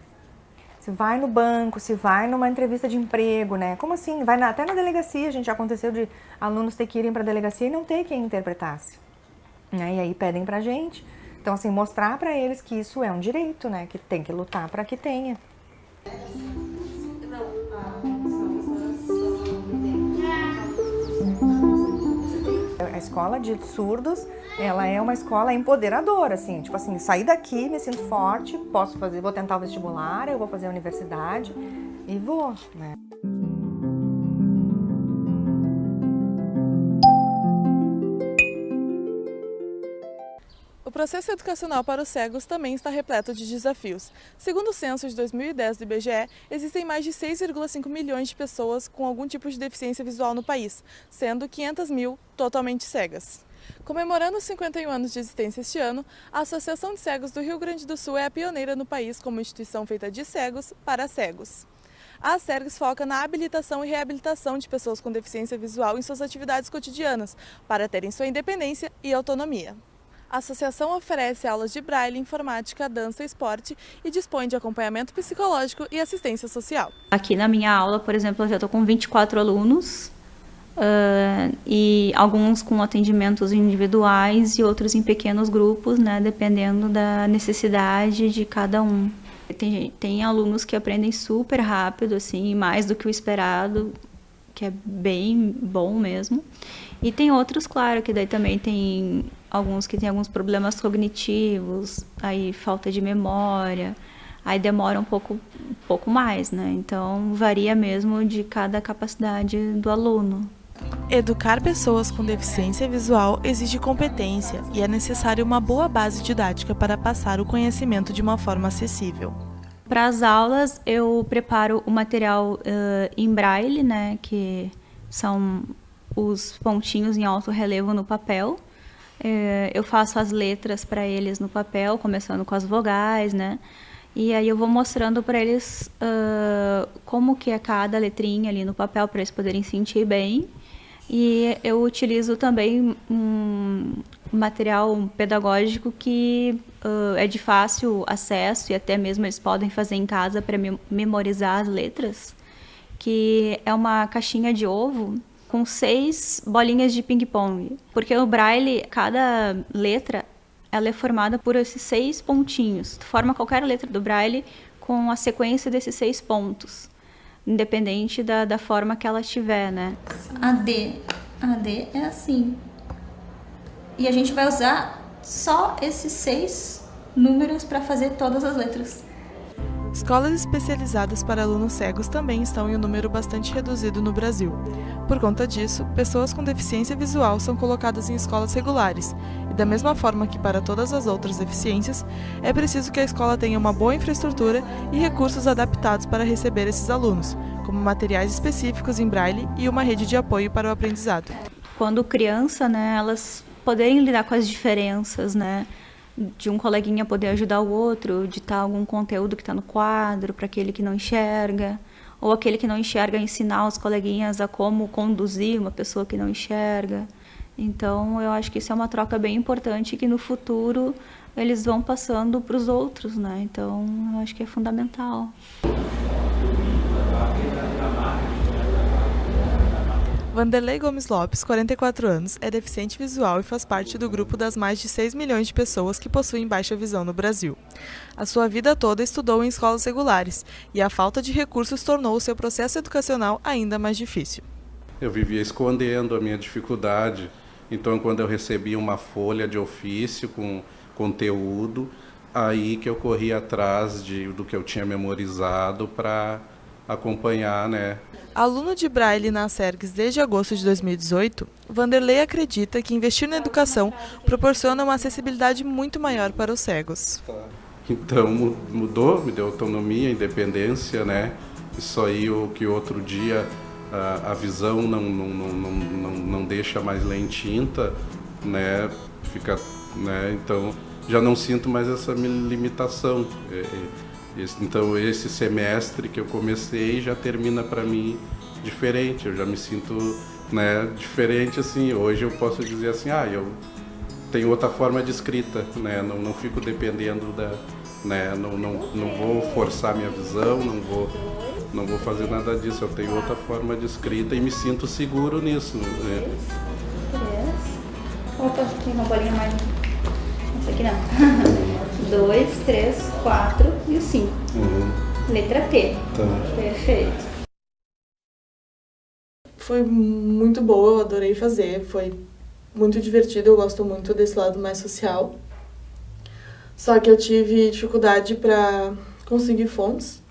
Se vai no banco, se vai numa entrevista de emprego, né? Como assim? Vai até na delegacia, a gente já aconteceu de alunos ter que irem para a delegacia e não ter quem interpretasse. E aí pedem pra gente. Então, assim, mostrar para eles que isso é um direito, né? Que tem que lutar para que tenha. A escola de surdos, ela é uma escola empoderadora, assim, tipo assim, sair daqui, me sinto forte, posso fazer, vou tentar o vestibular, eu vou fazer a universidade e vou, né? O processo educacional para os cegos também está repleto de desafios. Segundo o censo de 2010 do IBGE, existem mais de 6,5 milhões de pessoas com algum tipo de deficiência visual no país, sendo 500 mil totalmente cegas. Comemorando os 51 anos de existência este ano, a Associação de Cegos do Rio Grande do Sul é a pioneira no país como instituição feita de cegos para cegos. A ACERGS foca na habilitação e reabilitação de pessoas com deficiência visual em suas atividades cotidianas, para terem sua independência e autonomia. A associação oferece aulas de braille, informática, dança e esporte e dispõe de acompanhamento psicológico e assistência social. Aqui na minha aula, por exemplo, eu já estou com 24 alunos e alguns com atendimentos individuais e outros em pequenos grupos, né, dependendo da necessidade de cada um. Tem alunos que aprendem super rápido, assim, mais do que o esperado, que é bem bom mesmo. E tem outros, claro, que daí também tem alguns que têm alguns problemas cognitivos, aí falta de memória, aí demora um pouco mais, né? Então varia mesmo de cada capacidade do aluno. Educar pessoas com deficiência visual exige competência e é necessário uma boa base didática para passar o conhecimento de uma forma acessível. Para as aulas eu preparo o material em braille, né, que são os pontinhos em alto relevo no papel. Eu faço as letras para eles no papel, começando com as vogais, né? E aí eu vou mostrando para eles como que é cada letrinha ali no papel, para eles poderem sentir bem. E eu utilizo também um material pedagógico que é de fácil acesso e até mesmo eles podem fazer em casa para memorizar as letras, que é uma caixinha de ovo com 6 bolinhas de ping-pong. Porque o braille, cada letra ela é formada por esses 6 pontinhos. Tu forma qualquer letra do Braille com a sequência desses 6 pontos, independente da forma que ela tiver, né? A D é assim. E a gente vai usar só esses 6 números para fazer todas as letras. Escolas especializadas para alunos cegos também estão em um número bastante reduzido no Brasil. Por conta disso, pessoas com deficiência visual são colocadas em escolas regulares, e da mesma forma que para todas as outras deficiências, é preciso que a escola tenha uma boa infraestrutura e recursos adaptados para receber esses alunos, como materiais específicos em Braille e uma rede de apoio para o aprendizado. Quando criança, né, elas poderem lidar com as diferenças, né? De um coleguinha poder ajudar o outro, ditar algum conteúdo que está no quadro para aquele que não enxerga, ou aquele que não enxerga ensinar os coleguinhas a como conduzir uma pessoa que não enxerga. Então, eu acho que isso é uma troca bem importante que no futuro eles vão passando para os outros, né? Então, eu acho que é fundamental. Vanderlei Gomes Lopes, 44 anos, é deficiente visual e faz parte do grupo das mais de 6 milhões de pessoas que possuem baixa visão no Brasil. A sua vida toda estudou em escolas regulares e a falta de recursos tornou o seu processo educacional ainda mais difícil. Eu vivia escondendo a minha dificuldade, então quando eu recebia uma folha de ofício com conteúdo, aí que eu corria atrás do que eu tinha memorizado para acompanhar, né? Aluno de Braille na Acergs desde agosto de 2018, Vanderlei acredita que investir na educação proporciona uma acessibilidade muito maior para os cegos. Então mudou, me deu autonomia, independência, né? Isso aí o que outro dia a visão não deixa mais ler em tinta, né? Fica, né? Então já não sinto mais essa limitação. Então esse semestre que eu comecei já termina para mim diferente, eu já me sinto, né, diferente assim. Hoje eu posso dizer assim, eu tenho outra forma de escrita, né, não fico dependendo né, não vou forçar minha visão, não vou fazer nada disso, eu tenho outra forma de escrita e me sinto seguro nisso. Né? 3, opa, aqui uma bolinha mais, essa aqui não. 2, 3, 4 e o 5. Letra T. Tá. Perfeito. Foi muito boa, eu adorei fazer. Foi muito divertido, eu gosto muito desse lado mais social. Só que eu tive dificuldade para conseguir fontes.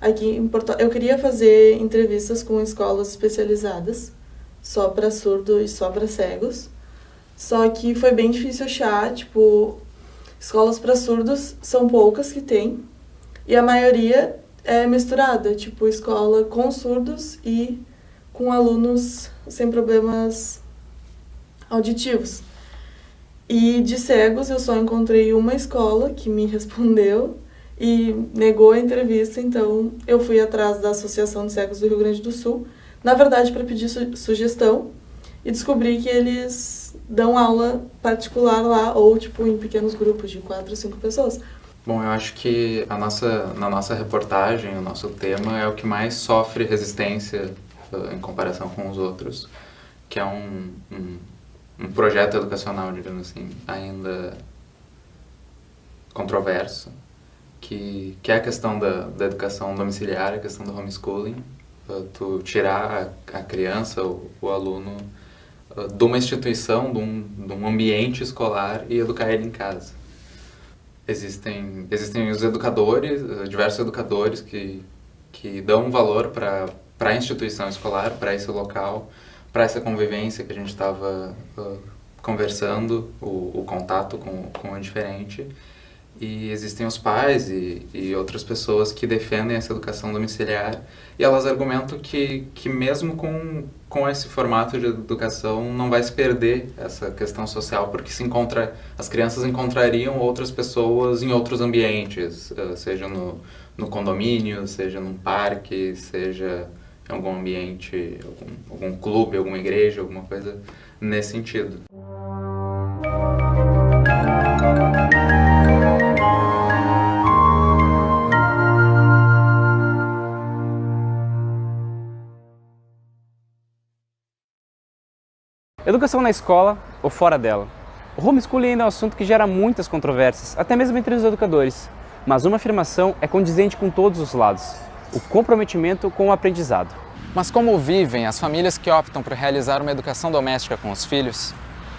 Aqui em eu queria fazer entrevistas com escolas especializadas, só para surdo e só para cegos. Só que foi bem difícil achar, escolas para surdos são poucas que tem, e a maioria é misturada, escola com surdos e com alunos sem problemas auditivos. E de cegos eu só encontrei uma escola que me respondeu e negou a entrevista, então eu fui atrás da Associação de Cegos do Rio Grande do Sul, na verdade para pedir sugestão, e descobri que eles dão aula particular lá, ou em pequenos grupos de 4 ou 5 pessoas. Bom, eu acho que na nossa reportagem, o nosso tema é o que mais sofre resistência em comparação com os outros, que é um projeto educacional, digamos assim, ainda controverso, que é a questão da educação domiciliar, a questão do homeschooling, tu tirar a criança, o aluno, de uma instituição, de um ambiente escolar e educar ele em casa. Existem os educadores, diversos educadores que dão valor para a instituição escolar, para esse local, para essa convivência que a gente estava conversando, o contato com o diferente. E existem os pais e outras pessoas que defendem essa educação domiciliar, e elas argumentam que mesmo com esse formato de educação não vai se perder essa questão social, porque as crianças encontrariam outras pessoas em outros ambientes, seja no condomínio, seja num parque, seja em algum ambiente, algum clube, alguma igreja, alguma coisa nesse sentido. Educação na escola ou fora dela? O homeschooling ainda é um assunto que gera muitas controvérsias, até mesmo entre os educadores. Mas uma afirmação é condizente com todos os lados: o comprometimento com o aprendizado. Mas como vivem as famílias que optam por realizar uma educação doméstica com os filhos?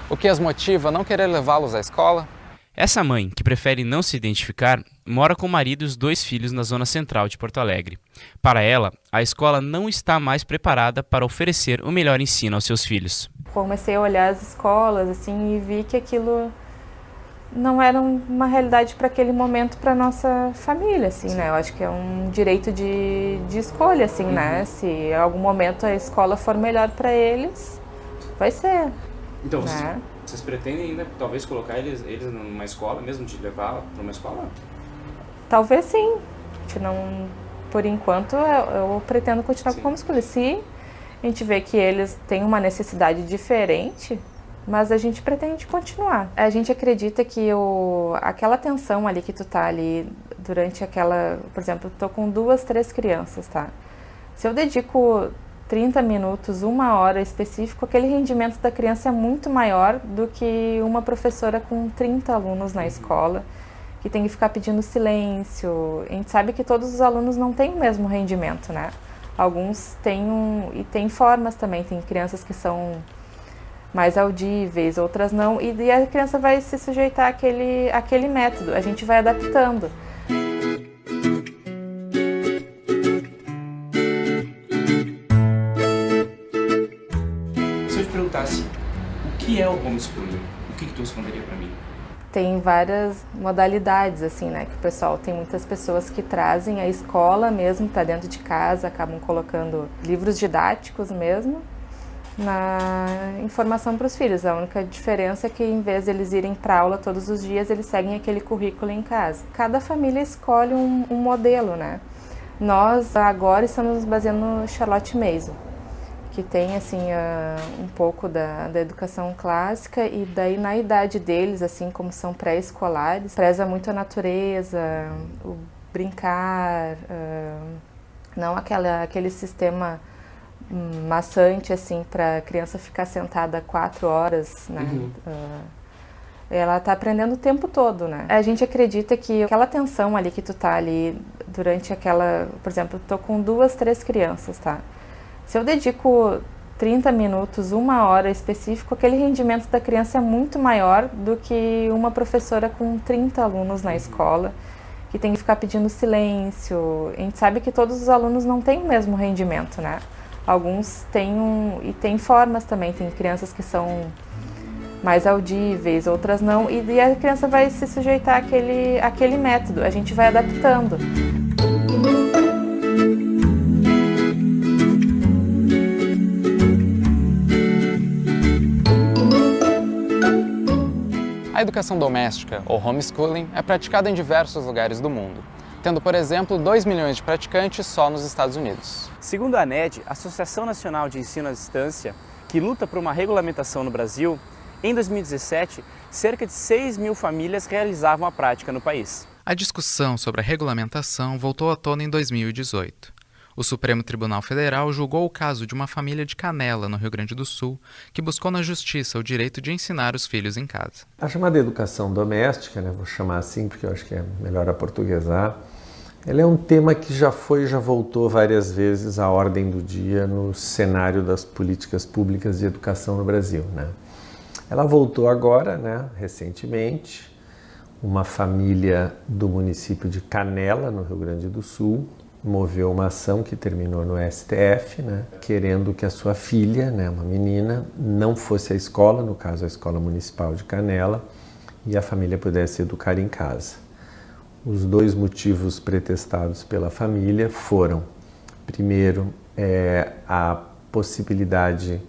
O que as motiva a não querer levá-los à escola? Essa mãe, que prefere não se identificar, mora com o marido e os 2 filhos na zona central de Porto Alegre. Para ela, a escola não está mais preparada para oferecer o melhor ensino aos seus filhos. Comecei a olhar as escolas assim, e vi que aquilo não era uma realidade para aquele momento para nossa família, assim, né? Eu acho que é um direito de escolha, assim, né? Se em algum momento a escola for melhor para eles, vai ser. Então, né? vocês pretendem ainda talvez colocar eles numa escola, mesmo de levar para uma escola? Talvez sim. A gente não, por enquanto, eu pretendo continuar com o homeschooling. Se a gente vê que eles têm uma necessidade diferente, mas a gente pretende continuar. A gente acredita que aquela atenção ali que tu tá ali durante aquela... Por exemplo, eu tô com 2, 3 crianças, tá? Se eu dedico 30 minutos, 1 hora específico, aquele rendimento da criança é muito maior do que uma professora com 30 alunos na escola, que tem que ficar pedindo silêncio. A gente sabe que todos os alunos não têm o mesmo rendimento, né? Alguns têm e tem formas também, tem crianças que são mais audíveis, outras não, e a criança vai se sujeitar àquele método, a gente vai adaptando. Se eu te perguntasse o que é o homeschooling, o que tu responderia para mim? Tem várias modalidades, assim, né, que o pessoal, tem muitas pessoas que trazem a escola mesmo para dentro de casa, acabam colocando livros didáticos mesmo na informação para os filhos. A única diferença é que em vez de eles irem para aula todos os dias, eles seguem aquele currículo em casa. Cada família escolhe um modelo, né? Nós agora estamos nos baseando no Charlotte Mason, que tem assim um pouco da educação clássica, e daí na idade deles, assim como são pré-escolares, preza muito a natureza, o brincar, não aquele sistema maçante assim para a criança ficar sentada 4 horas, né? Ela está aprendendo o tempo todo, né? A gente acredita que aquela atenção ali que tu tá ali durante aquela, por exemplo, eu tô com 2, 3 crianças, tá? Se eu dedico 30 minutos, 1 hora específico, aquele rendimento da criança é muito maior do que uma professora com 30 alunos na escola, que tem que ficar pedindo silêncio. A gente sabe que todos os alunos não têm o mesmo rendimento, né? Alguns têm e tem formas também, tem crianças que são mais audíveis, outras não, e a criança vai se sujeitar àquele método, a gente vai adaptando. A educação doméstica, ou homeschooling, é praticada em diversos lugares do mundo, tendo, por exemplo, 2 milhões de praticantes só nos Estados Unidos. Segundo a ANED, Associação Nacional de Ensino à Distância, que luta por uma regulamentação no Brasil, em 2017, cerca de 6 mil famílias realizavam a prática no país. A discussão sobre a regulamentação voltou à tona em 2018. O Supremo Tribunal Federal julgou o caso de uma família de Canela, no Rio Grande do Sul, que buscou na justiça o direito de ensinar os filhos em casa. A chamada educação doméstica, vou chamar assim porque eu acho que é melhor aportuguesar, ela é um tema que já voltou várias vezes à ordem do dia no cenário das políticas públicas de educação no Brasil, Ela voltou agora, recentemente, uma família do município de Canela, no Rio Grande do Sul, moveu uma ação que terminou no STF, querendo que a sua filha, uma menina, não fosse à escola, no caso a Escola Municipal de Canela, e a família pudesse educar em casa. Os 2 motivos pretextados pela família foram, primeiro, a possibilidade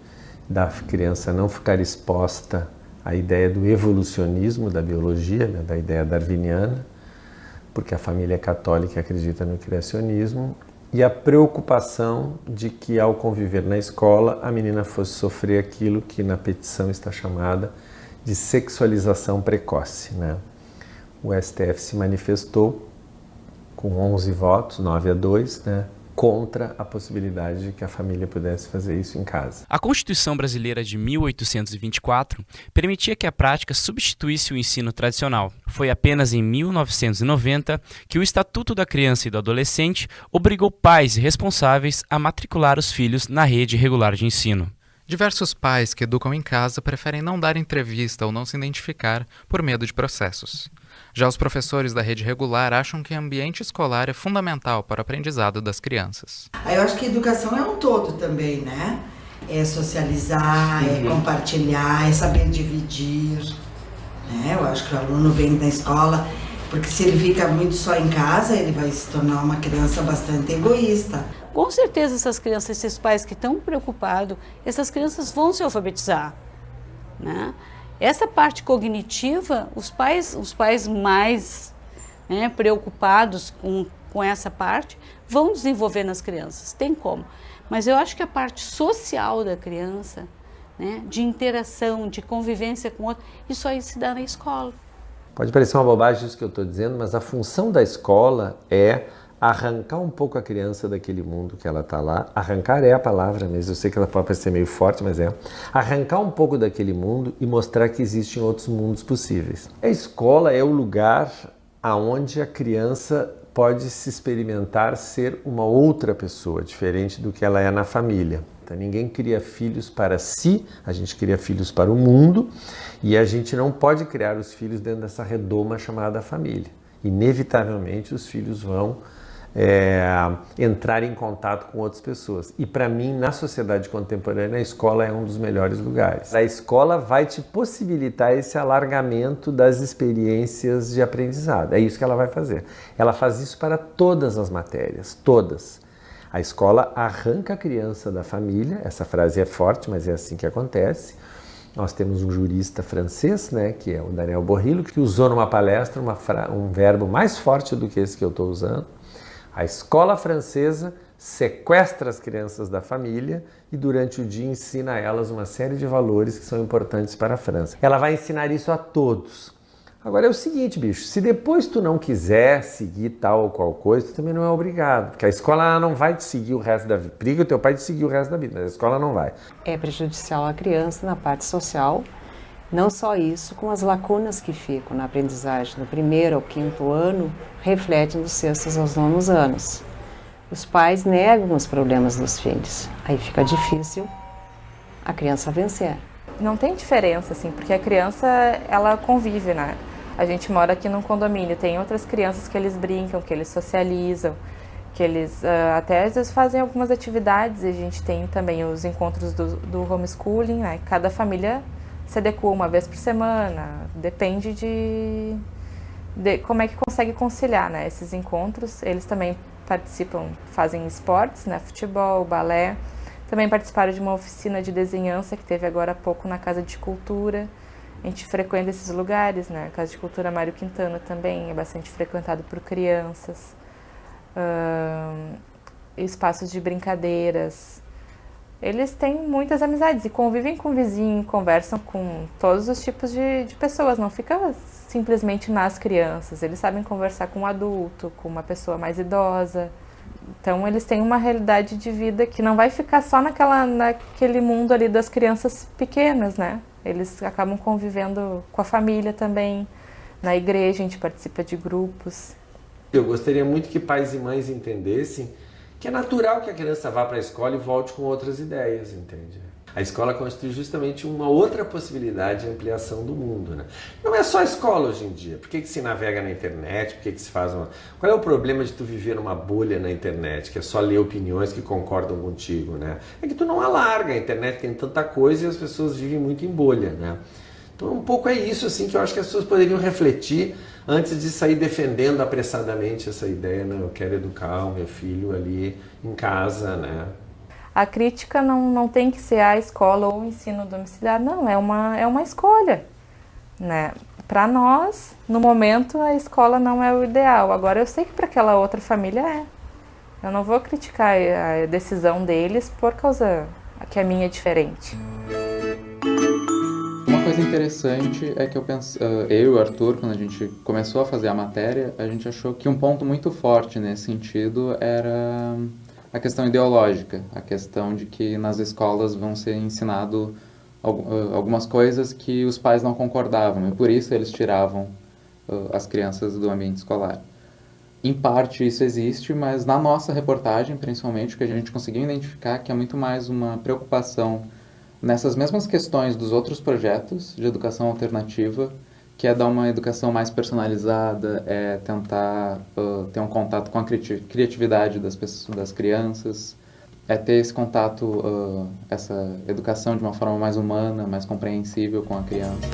da criança não ficar exposta à ideia do evolucionismo da biologia, da ideia darwiniana, porque a família católica acredita no criacionismo, e a preocupação de que, ao conviver na escola, a menina fosse sofrer aquilo que na petição está chamada de sexualização precoce. O STF se manifestou com 11 votos, 9-2, contra a possibilidade de que a família pudesse fazer isso em casa. A Constituição Brasileira de 1824 permitia que a prática substituísse o ensino tradicional. Foi apenas em 1990 que o Estatuto da Criança e do Adolescente obrigou pais e responsáveis a matricular os filhos na rede regular de ensino. Diversos pais que educam em casa preferem não dar entrevista ou não se identificar por medo de processos. Já os professores da rede regular acham que o ambiente escolar é fundamental para o aprendizado das crianças. Eu acho que a educação é um todo também, né? É socializar, é compartilhar, é saber dividir, né? Eu acho que o aluno vem da escola, porque se ele fica muito só em casa, ele vai se tornar uma criança bastante egoísta. Com certeza essas crianças, esses pais que estão preocupados, essas crianças vão se alfabetizar, né? Essa parte cognitiva, os pais mais, né, preocupados com essa parte, vão desenvolver nas crianças, tem como. Mas eu acho que a parte social da criança, né, de interação, de convivência com o outro, isso aí se dá na escola. Pode parecer uma bobagem isso que eu estou dizendo, mas a função da escola é arrancar um pouco a criança daquele mundo que ela está lá. Arrancar é a palavra mesmo, eu sei que ela pode parecer meio forte, mas é. Arrancar um pouco daquele mundo e mostrar que existem outros mundos possíveis. A escola é o lugar aonde a criança pode se experimentar ser uma outra pessoa, diferente do que ela é na família. Então, ninguém cria filhos para si, a gente cria filhos para o mundo e a gente não pode criar os filhos dentro dessa redoma chamada família. Inevitavelmente os filhos vão entrar em contato com outras pessoas. E para mim, na sociedade contemporânea, a escola é um dos melhores lugares. A escola vai te possibilitar esse alargamento das experiências de aprendizado. É isso que ela vai fazer. Ela faz isso para todas as matérias, todas. A escola arranca a criança da família, essa frase é forte, mas é assim que acontece. Nós temos um jurista francês, né, que é o Daniel Bourrillo, que usou numa palestra um verbo mais forte do que esse que eu estou usando. A escola francesa sequestra as crianças da família e durante o dia ensina a elas uma série de valores que são importantes para a França. Ela vai ensinar isso a todos. Agora é o seguinte, bicho, se depois tu não quiser seguir tal ou qual coisa, tu também não é obrigado, porque a escola não vai te seguir o resto da vida. Briga o teu pai te seguir o resto da vida, mas a escola não vai. É prejudicial à criança na parte social, não só isso, com as lacunas que ficam na aprendizagem do 1º ao 5º ano, refletem dos 6º aos 9º anos. Os pais negam os problemas dos filhos, aí fica difícil a criança vencer. Não tem diferença, assim, porque a criança, ela convive, né? A gente mora aqui num condomínio, tem outras crianças que eles brincam, que eles socializam, que eles até às vezes fazem algumas atividades, e a gente tem também os encontros do homeschooling, né? Cada família se adequa uma vez por semana, depende de como é que consegue conciliar, né, esses encontros. Eles também participam, fazem esportes, né, futebol, balé. Também participaram de uma oficina de desenhança que teve agora há pouco na Casa de Cultura. A gente frequenta esses lugares, né, a Casa de Cultura Mário Quintana também é bastante frequentado por crianças. Espaços de brincadeiras. Eles têm muitas amizades e convivem com o vizinho, conversam com todos os tipos de pessoas, não fica simplesmente nas crianças. Eles sabem conversar com um adulto, com uma pessoa mais idosa. Então eles têm uma realidade de vida que não vai ficar só naquele mundo ali das crianças pequenas, né? Eles acabam convivendo com a família também. Na igreja a gente participa de grupos. Eu gostaria muito que pais e mães entendessem que é natural que a criança vá para a escola e volte com outras ideias, entende? A escola constitui justamente uma outra possibilidade de ampliação do mundo, né? Não é só a escola hoje em dia. Por que se navega na internet? Por que se faz uma... Qual é o problema de tu viver numa bolha na internet, que é só ler opiniões que concordam contigo, né? É que tu não alarga, a internet tem tanta coisa e as pessoas vivem muito em bolha, né? Então um pouco é isso assim que eu acho que as pessoas poderiam refletir antes de sair defendendo apressadamente essa ideia, né? Eu quero educar o meu filho ali em casa, né? A crítica não tem que ser a escola ou o ensino domiciliar, não, é uma escolha, né? Para nós, no momento, a escola não é o ideal. Agora, eu sei que para aquela outra família é. Eu não vou criticar a decisão deles por causa que a minha é diferente. Uma coisa interessante é que eu e o Arthur, quando a gente começou a fazer a matéria, a gente achou que um ponto muito forte nesse sentido era a questão ideológica, a questão de que nas escolas vão ser ensinado algumas coisas que os pais não concordavam, e por isso eles tiravam as crianças do ambiente escolar. Em parte isso existe, mas na nossa reportagem, principalmente, o que a gente conseguiu identificar que é muito mais uma preocupação nessas mesmas questões dos outros projetos de educação alternativa, que é dar uma educação mais personalizada, é tentar ter um contato com a criatividade das crianças, é ter esse contato, essa educação de uma forma mais humana, mais compreensível com a criança.